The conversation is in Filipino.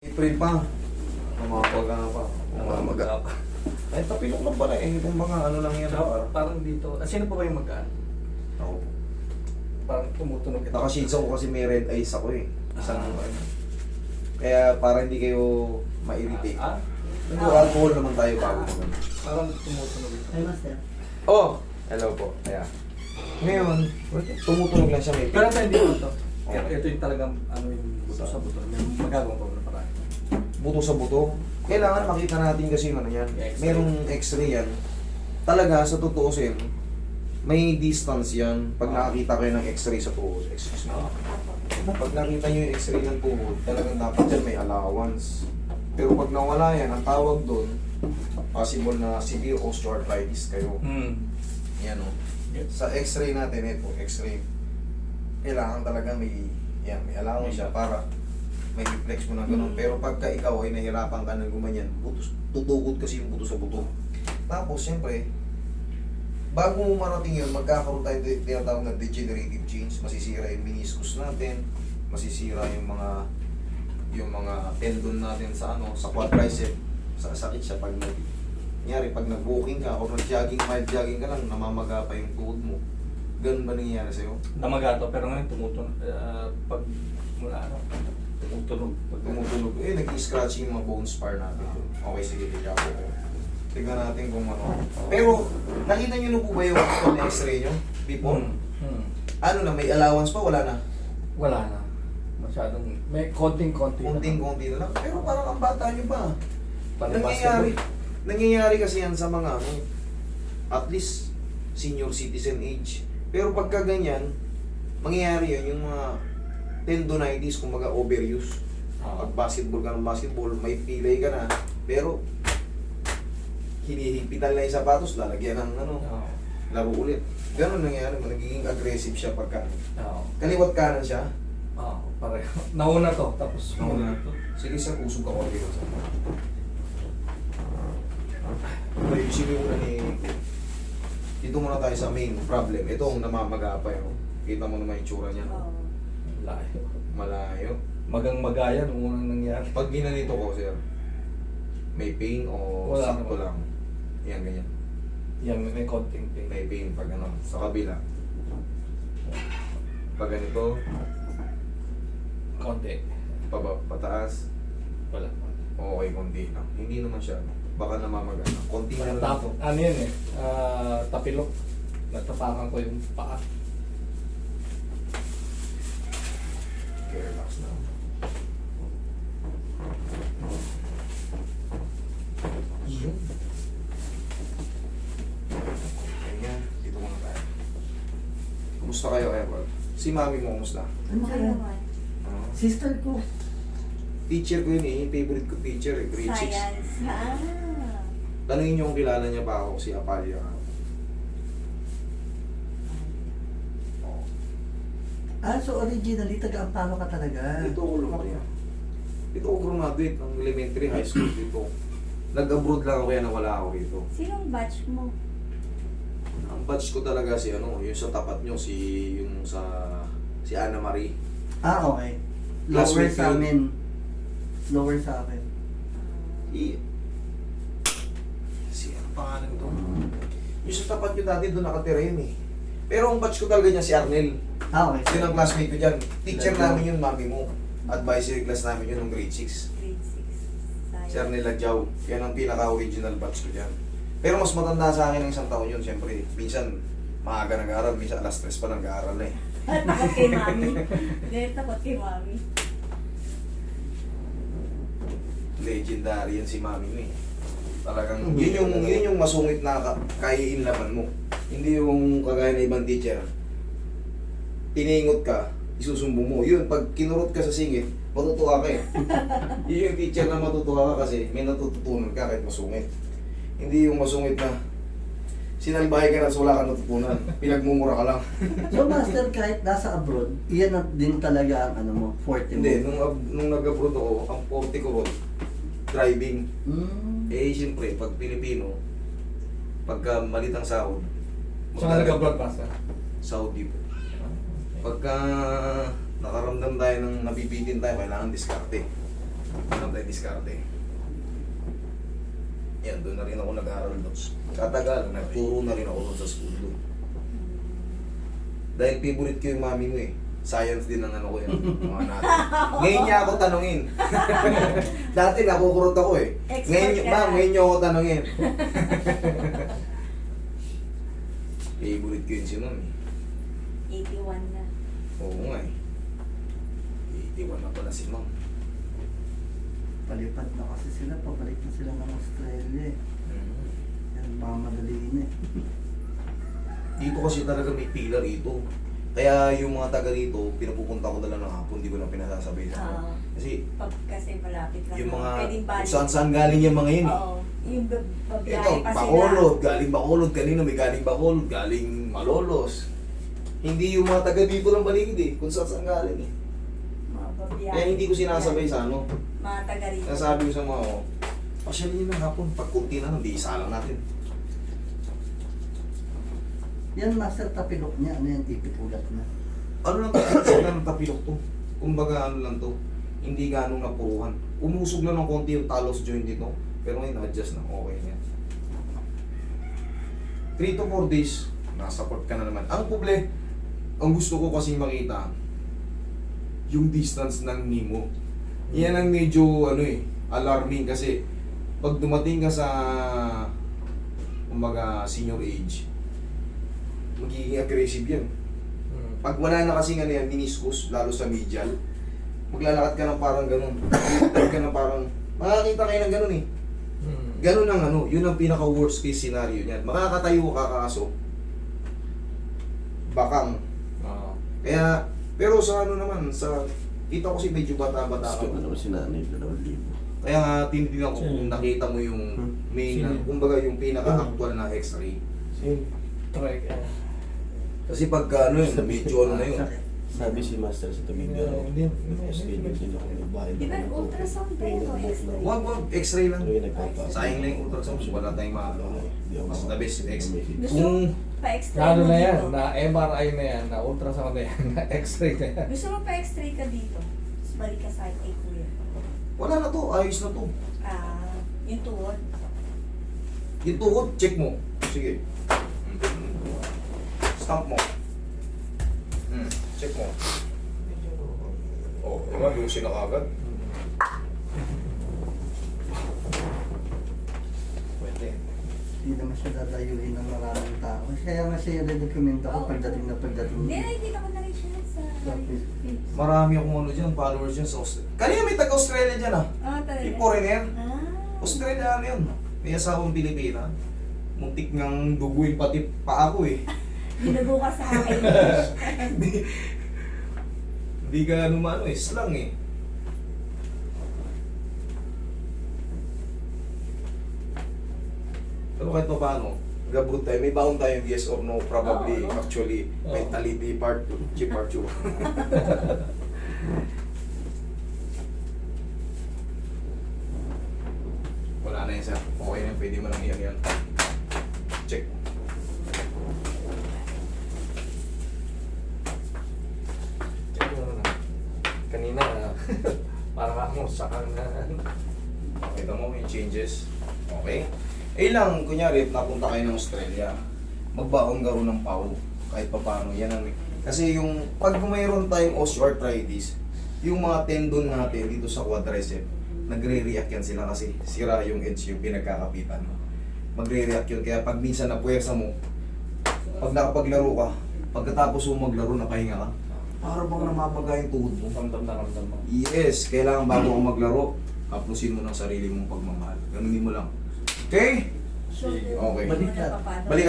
April pa. Namamaga pa. Namamaga. Ay, tapilok lang pala eh. Kung mga ano lang yan. Parang dito. Sino pa ba yung magkaan? Ako. Parang tumutunog ito. Nakashades ako kasi may red eyes ako eh. Isang Ah. ano. Kaya para hindi kayo ma-irritate. Nag-alcohol naman tayo bago mag Parang tumutunog ito. Ay, master. Oh! Hello po. Kaya. Ngayon, tumutunog lang siya may Pero tayo dito ito. Oh. Ito yung talagang ano yung buto sa buto. May magagawang pa na parang. buto sa buto. Kailangan makita natin kasi yung ano yan. X-ray. Merong x-ray yan. Talaga, sa tutuusin, may distance yan. Pag nakakita kayo ng x-ray sa tuhod, excuse me. Pag nakita nyo yung x-ray ng tuhod, talagang dapat yan may allowance. Pero pag nawala yan, ang tawag doon, possible na severe osteoarthritis kayo. Yan o. Sa x-ray natin, ito, x-ray. Kailangan talaga may allowance siya para may reflex mo na gano'n. Pero pagka ikaw ay nahirapan ka ng gumanyan, tutukod kasi yung buto sa buto. Tapos, siyempre, bago mo marating yun, magkakaroon tayo tinatawag na degenerative change. Masisira yung meniscus natin, masisira yung mga tendon natin sa sa quadricep. Sakit siya pag pag nag-walking ka o nag-jogging, mild jogging ka lang, namamaga pa yung tuhod mo. Ganun ba nangyayari sa'yo? Namaga to, pero ngayon tumutunog. Pag mula ano, tumutunog. Pag tumutunog, nag-i-scratching yung mga bone spar natin. Okay, sige, tika po. Tignan natin kung ano. Pero, nakita nyo na po ba yung x-ray nyo before? Ano na, may allowance pa? Wala na? Wala na. Masyadong, may konting-konti. Konting-konti na lang. Pero parang ang bata nyo pa. Nangyayari. Nangyayari kasi yan sa mga, at least, senior citizen age. Pero pagka ganyan, mangyayari yun, yung mga tendonitis, kumbaga overuse. Pag basketball ka ng basketball, may pilay ka na, pero hinihigpitan lang yung sapatos, lalagyan ng laro ulit. Ganun nangyayari, nagiging aggressive siya pagka. Kaliwat kanan siya. Pareho. Nauna to, tapos Nauna to. Sige sir, usog ako dito sa. Ayusin mo muna ni... Dito muna tayo sa main problem. Ito ang namamaga pa yun. Kita mo naman yung tsura niya. No? Layo. Malayo. Magang-magaya nung unang nangyari. Pag ginanito ko, sir, may pain o Wala sakto naman. lang? Yan, ganyan. Yan, may konting pain. May pain pag ano, sa kabila. Pag ganito, Konti. pataas, Wala. okay, konti lang. Hindi naman siya, baka namamaga na. Konti na lang. Tapo. Ano yan eh? Tapilok. Natapakan ko yung paa. Okay, relax na. Yun. Ayan, dito muna tayo. Kumusta kayo, Edward? Si mami mo, kumusta? Ano kaya? Ah, Sister ko. teacher ko yun eh, yung favorite ko teacher eh, grade 6. Science. Tanungin niyo kung kilala niya pa ako, si Apalia. Oh. So originally, taga-Amparo ka talaga. Dito ako lumaki. Dito ako graduate ng elementary, high school dito. Nag-abroad lang ako kaya nawala ako dito. Sinong batch mo? Ang batch ko talaga si yung sa tapat nyo, si Ana Marie. Okay. Last Lower week sa yun. amin. Lower sa akin. Si ano pangalan to? Yung sa tapat nyo dati, doon nakatira yun eh. Pero ang batch ko talaga niya si Arnel. Okay. Yun ang classmate ko dyan. Teacher Lagyaw. namin yun, mami mo. Advisory class namin yun ng grade 6. Grade 6. Si Arnel Lagyaw. Yan ang pinaka-original batch ko dyan. Pero mas matanda sa akin ng isang taon yun, siyempre. Minsan, maaga nag-aaral, minsan alas 3 pa nag-aaral na eh. Takot kay mami. Dahil takot kay mami. Legendary yan si mami mo eh. Talagang, yun yung masungit na kaiin laban mo. Hindi yung kagaya na ibang teacher. Tiningot ka, isusumbong mo. Yun, pag kinurot ka sa singit, matutuwa ka eh. Yun yung teacher na matutuwa ka kasi may natututunan ka kahit masungit. Hindi yung masungit na sinalbahay ka na so wala ka natutunan. Pinagmumura ka lang. So master, kahit nasa abroad, iyan na din talaga ang ano mo, forte mo. Hindi, nung nag-abroad ako, ang forte ko ron, driving. Eh, siyempre, pag Pilipino, pagka malit ang sahod, Saan nag-abroad pa sa? Saudi po. Pagka nakaramdam tayo ng nabibitin tayo, kailangan diskarte. Anong tayo diskarte? Yan, doon na rin ako nag-aaral doon. Katagal, nagturo na rin ako doon sa school doon. Dahil favorite ko yung mami mo eh. Science din ang ano ko yun, mga natin. Ngayon niya ako tanungin. Dati nakukurot ako eh. Expert ka. Ma'am, ngayon niyo ako tanungin. Favorite ko yun si ma'am eh. 81 na. Oo nga eh. 81 na pala si ma'am. Palipad na kasi sila, pabalik na sila ng Australia eh. Yan, mamadali na eh. Dito kasi talaga may pila rito. Kaya yung mga taga rito, pinapupunta ko na lang ng hapon, di ko na pinasasabay sa Oo. Kasi Kasi malapit lang. yung mga, Pwedeng balik. kung saan galing yung mga yun eh. Oo. Yung babiyahe Ito, pa sila. Bacolod, galing Bacolod, kanina may galing Bacolod, galing Malolos. Hindi yung mga taga dito lang paligid eh, kung saan galing eh. Mga babiyahe. Kaya hindi ko sinasabay sa ano. Mga taga rito. Nasabi ko sa mga, oh, pasyali nyo ng hapon, pag kunti na lang, di isa lang natin. Yan, master tapilok niya, ano yan, ipit ulat na. Ano lang kasi ng tapilok to? Kumbaga ano lang to, hindi ganong napuruhan. Umusog lang ng konti yung talos joint dito, pero ngayon na-adjust na, okay na yan. 3 to 4 days, nasupport ka na naman. Ang gusto ko kasi makita, yung distance ng knee mo. Yan ang medyo ano eh, alarming kasi pag dumating ka sa kumbaga senior age, magiging aggressive yan. Pag wala na kasi ano yan, meniscus, lalo sa medial, maglalakad ka ng parang ganun. Maglalakad ka ng parang, makakita kayo ng ganun eh. Ganun ang ano, yun ang pinaka worst case scenario niyan. Makakatayo ka kaso, bakang. Oo. Kaya, pero sa ano naman, sa, kita ko si medyo bata-bata ka. Gusto ko naman si nanay, 2,000. Kaya nga, tinitingnan ko kung nakita mo yung main, Sino? kumbaga yung pinaka-actual na x-ray. Try ka. Kasi pagka ano yun, medyo ano na yun. Sabi si Master sa tabing garaw, Hindi. schedule din ako nagbayad. Di ba, ultrasound pa yun o X-ray? Wag, x-ray lang. Ano yung nagpapa? Sayang lang yung ultrasound, wala tayong maano. Mas the best yung x-ray. Gusto Kung pa-x-ray Na ano mo na yan, dito. na MRI na yan, na ultrasound na yan, na X-ray na yan. Gusto mo pa-x-ray ka dito. Tapos balik ka sa kay kuya. wala na to, ayos na to. Yung tuhod. Yung tuhod, check mo. Sige. Stamp mo. Check mo. Oh, diba? Lusin na kagad. Pwede. Hindi naman siya dadayuhin ng maraming tao. Kaya nga siya i-recommend ako pagdating na pagdating. Hindi, nakikita ko na rin siya sa Facebook. Marami akong ano dyan, followers dyan sa Australia. Kanina may taga-Australia dyan ah. Talaga? Yung foreigner. Ah. Australiano yun. May asawang Pilipina. Muntik ngang duguin pati pa ako eh. Binago ka sa akin. Hindi ka ano eh, slang eh. Pero kahit pa paano, gabot tayo, may baon tayong yes or no, probably, Oo, no? actually, Oo. mentality part 2, part 2. Wala na yun sir, okay na, pwede mo lang yan. Check. Check mo na. Kanina, parang ako sa na. Kita mo yung changes. Okay? Eh lang, kunyari, napunta kayo ng Australia, magbaon garo ng pau. Kahit pa paano, yan ang... Kasi yung, pag mayroon tayong osteoarthritis, yung mga tendon natin dito sa quadricep, nagre-react yan sila kasi sira yung edge yung pinagkakapitan. Magre-react yun. Kaya pag minsan napuwersa mo, pag nakapaglaro ka, pagkatapos mo maglaro, napahinga ka, para bang namamaga yung tuhod mo. Ramdam na ramdam mo. Yes, kailangan bago ka maglaro, haplusin mo ng sarili mong pagmamahal. Ganunin mo lang. Okay? Shoulder. Okay. Balik ka. Balik ka.